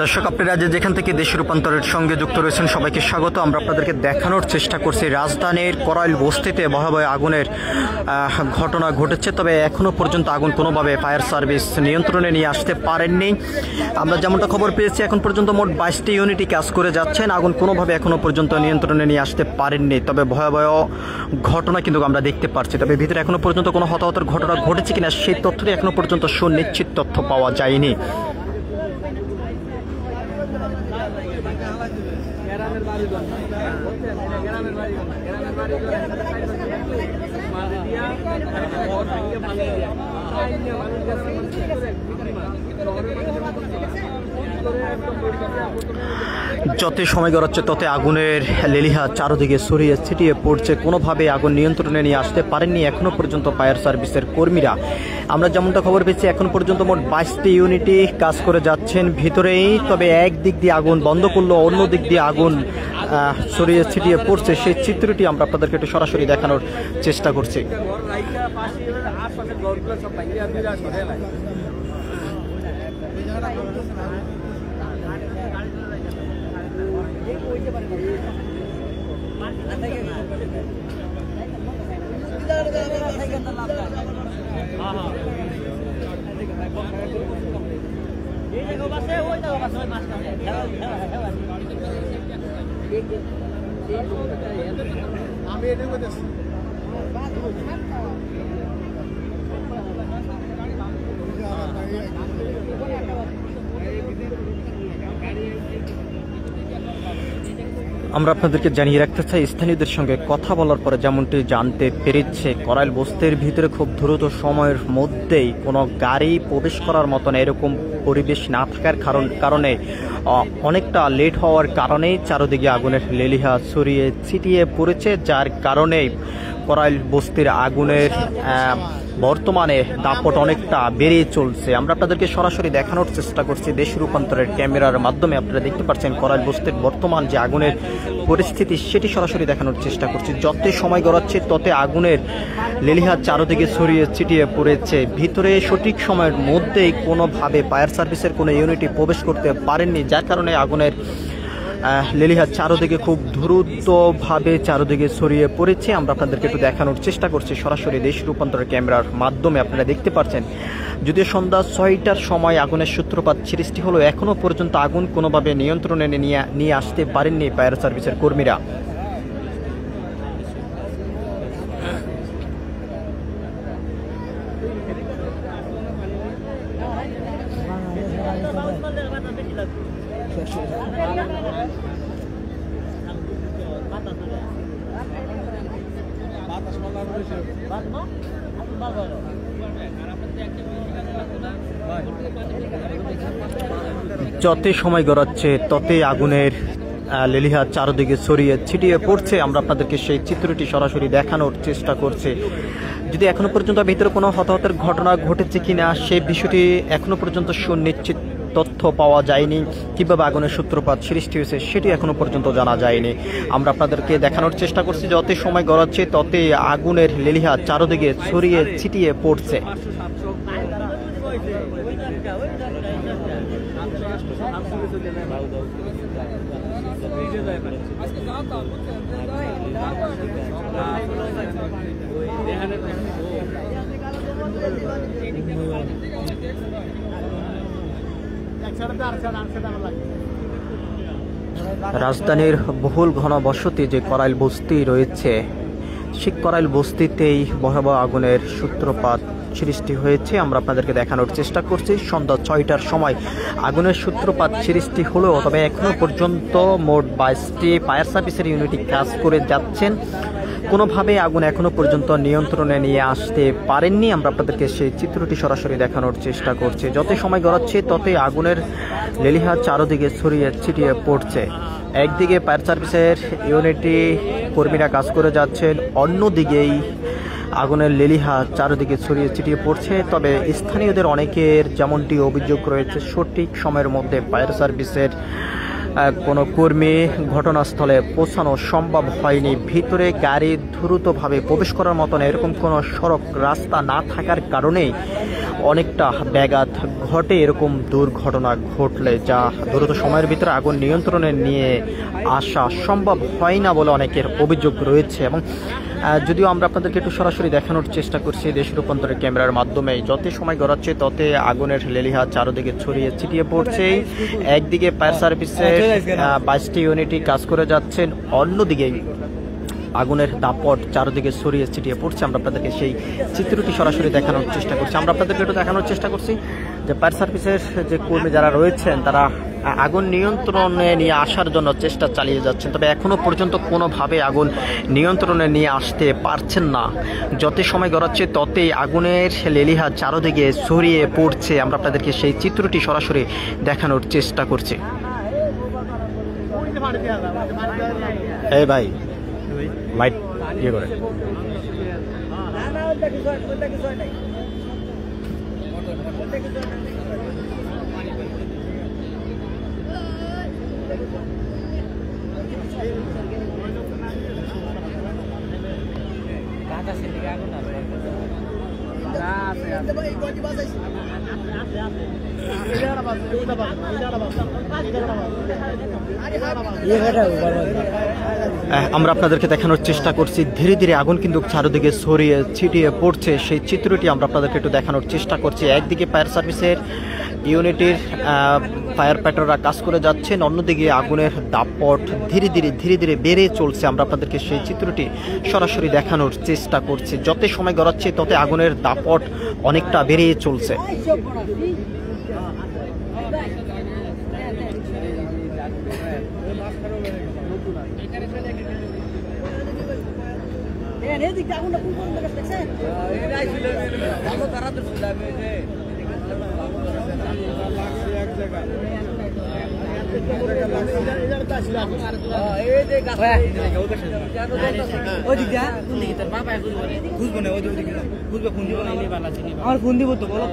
দর্শক, আপনারা যেখান থেকে দেশ রূপান্তরের সঙ্গে যুক্ত রয়েছেন সবাইকে স্বাগত। আমরা আপনাদেরকে দেখানোর চেষ্টা করছি রাজধানীর করাইল বস্তিতে ভয়াবহ আগুনের ঘটনা ঘটেছে। তবে এখনও পর্যন্ত আগুন কোনোভাবে ফায়ার সার্ভিস নিয়ন্ত্রণে নিয়ে আসতে পারেননি। আমরা যেমনটা খবর পেয়েছি, এখন পর্যন্ত মোট 22টি ইউনিটই কাজ করে যাচ্ছেন। আগুন কোনোভাবে এখনও পর্যন্ত নিয়ন্ত্রণে নিয়ে আসতে পারেননি। তবে ভয়াবহ ঘটনা কিন্তু আমরা দেখতে পাচ্ছি। তবে ভিতরে এখনও পর্যন্ত কোনো হতাহতের ঘটনা ঘটেছে কিনা সেই তথ্যটি এখনও পর্যন্ত সুনিশ্চিত তথ্য পাওয়া যায়নি। যত সময় গড়াচ্ছে তত আগুনের লেলিহা চারদিকে ছড়িয়ে ছিটিয়ে পড়ছে। কোনোভাবে আগুন নিয়ন্ত্রণে নিয়ে আসতে পারেননি এখনো পর্যন্ত ফায়ার সার্ভিসের কর্মীরা। আমরা যেমনটা খবর পেয়েছি, এখন পর্যন্ত মোট 22টি ইউনিটই কাজ করে যাচ্ছেন ভিতরেই। তবে এক দিক দিয়ে আগুন বন্ধ করলো, অন্য দিক দিয়ে আগুন ছড়িয়ে ছিটিয়ে পড়ছে। সেই চিত্রটি আমরা আপনাদেরকে একটু সরাসরি দেখানোর চেষ্টা করছি। আমরা আপনাদেরকে জানিয়ে রাখতে চাই, স্থানীয়দের সঙ্গে কথা বলার পরে যেমনটি জানতে পেরেছে, করাইল বস্তির ভিতরে খুব দ্রুত সময়ের মধ্যেই কোনো গাড়ি প্রবেশ করার মতন এরকম পরিবেশ না থাকার কারণে অনেকটা লেট হওয়ার কারণেই চারদিকে আগুনের লেলিহা ছড়িয়ে ছিটিয়ে পড়েছে, যার কারণে করাইল বস্তির আগুনের বর্তমানে দাপট অনেকটা বেড়ে চলছে। আমরা আপনাদেরকে সরাসরি দেখানোর চেষ্টা করছি দেশ রূপান্তরের ক্যামেরার মাধ্যমে। আপনারা দেখতে পাচ্ছেন করাইল বস্তির বর্তমান যে আগুনের পরিস্থিতি, সেটি সরাসরি দেখানোর চেষ্টা করছি। যত সময় গড়াচ্ছে তত আগুনের লেলিহা চারদিকে ছড়িয়ে ছিটিয়ে পড়েছে। ভিতরে সঠিক সময়ের মধ্যেই কোনোভাবে ফায়ার সার্ভিসের কোনো ইউনিটি প্রবেশ করতে পারেননি, যার কারণে আগুনের লেলিহা চারদিকে খুব দ্রুতভাবে চারদিকে ছড়িয়ে পড়েছে। আমরা আপনাদেরকে একটু দেখানোর চেষ্টা করছি সরাসরি দেশ রূপান্তরের ক্যামেরার মাধ্যমে। আপনারা দেখতে পাচ্ছেন, যদিও সন্ধ্যা 6টার সময় আগুনের সূত্রপাত সৃষ্টি হলো, এখনও পর্যন্ত আগুন কোনোভাবে নিয়ন্ত্রণে নিয়ে আসতে পারেননি ফায়ার সার্ভিসের কর্মীরা। যত সময় গড়াচ্ছে ততই আগুনের লেলিহা চারদিকে ছড়িয়ে ছিটিয়ে পড়ছে। আমরা আপনাদেরকে সেই চিত্রটি সরাসরি দেখানোর চেষ্টা করছি। যদি এখনো পর্যন্ত ভিতরে কোনো হতাহতের ঘটনা ঘটেছে কিনা সেই বিষয়টি এখনো পর্যন্ত সুনিশ্চিত তথ্য পাওয়া যায়নি। কিভাবে আগুনের সূত্রপাত সৃষ্টি হয়েছে সেটি এখনো পর্যন্ত জানা যায়নি। আমরা আপনাদেরকে দেখানোর চেষ্টা করছি, যত সময় গড়াচ্ছে ততই আগুনের লেলিহা চারদিকে ছড়িয়ে ছিটিয়ে পড়ছে। রাজধানীর বহুল ঘনবসতি যে করাইল বস্তি রয়েছে, সেই করাইল বস্তিতেই ভয়াবহ আগুনের সূত্রপাত সৃষ্টি হয়েছে। আমরা আপনাদেরকে দেখানোর চেষ্টা করছি। সন্ধ্যা 6টার সময় আগুনের সূত্রপাত সৃষ্টি হলেও তবে এখনো পর্যন্ত মোট 22টি ফায়ার সার্ভিসের ইউনিটি কাজ করে যাচ্ছেন। কোনোভাবে আগুন এখনো পর্যন্ত নিয়ন্ত্রণে নিয়ে আসতে পারেননি। আমরা আপনাদেরকে সেই চিত্রটি সরাসরি দেখানোর চেষ্টা করছি। যত সময় গড়াচ্ছে ততই আগুনের লেলিহা চারদিকে ছড়িয়ে ছিটিয়ে পড়ছে। একদিকে ফায়ার সার্ভিসের ইউনিটি কর্মীরা কাজ করে যাচ্ছেন, অন্যদিকেই আগুনের লেলিহা চারদিকে ছড়িয়ে ছিটিয়ে পড়ছে। তবে স্থানীয়দের অনেকের যেমনটি অভিযোগ রয়েছে, সঠিক সময়ের মধ্যে ফায়ার সার্ভিসের কোনো কর্মী ঘটনাস্থলে পৌঁছানো সম্ভব হয়নি। ভিতরে গাড়ি দ্রুতভাবে প্রবেশ করার মতন এরকম কোনো সড়ক রাস্তা না থাকার কারণেই অনেকটা ব্যাঘাত ঘটে। এরকম দুর্ঘটনা ঘটলে যা দ্রুত সময়ের ভিতরে আগুন নিয়ন্ত্রণে নিয়ে আসা সম্ভব হয় না বলে অনেকের অভিযোগ রয়েছে। এবং যদিও আমরা আপনাদেরকে একটু সরাসরি দেখানোর চেষ্টা করছি দেশ রূপান্তরের ক্যামেরার মাধ্যমে, যত সময় গড়াচ্ছে ততে আগুনের লেলিহাত চারদিকে ছড়িয়ে ছিটিয়ে পড়ছে। একদিকে ফায়ার সার্ভিসের 22টি ইউনিটই কাজ করে যাচ্ছেন, অন্যদিকে আগুনের দাপট চারদিকে ছড়িয়ে ছিটিয়ে পড়ছে। আমরা আপনাদেরকে সেই চিত্রটি সরাসরি দেখানোর চেষ্টা করছি। আমরা আপনাদেরকে একটু দেখানোর চেষ্টা করছি যে ফায়ার সার্ভিসের যে কর্মী যারা রয়েছেন তারা আগুন নিয়ন্ত্রণে নিয়ে আসার জন্য চেষ্টা চালিয়ে যাচ্ছেন, তবে এখনো পর্যন্ত কোনোভাবে আগুন নিয়ন্ত্রণে নিয়ে আসতে পারছেন না। যত সময় গড়াচ্ছে ততই আগুনের লেলিহাত চারদিকে ছড়িয়ে পড়ছে। আমরা আপনাদেরকে সেই চিত্রটি সরাসরি দেখানোর চেষ্টা করছি। এই ভাই লাইট ইয়ে করে আমরা আপনাদেরকে দেখানোর চেষ্টা করছি ধীরে ধীরে আগুন কিন্তু চারদিকে ছড়িয়ে ছিটিয়ে পড়ছে। সেই চিত্রটি আমরা আপনাদেরকে একটু দেখানোর চেষ্টা করছি। একদিকে ফায়ার সার্ভিসের ইউনিটের ফায়ার ফাইটাররা কাজ করে যাচ্ছেন, অন্যদিকে আগুনের দাপট ধীরে ধীরে বেড়ে চলছে। আমরা আপনাদেরকে সেই চিত্রটি সরাসরি দেখানোর চেষ্টা করছি। যত সময় গড়াচ্ছে তত আগুনের দাপট অনেকটা বেড়ে চলছে। আমার ফোন দিব তো বলো।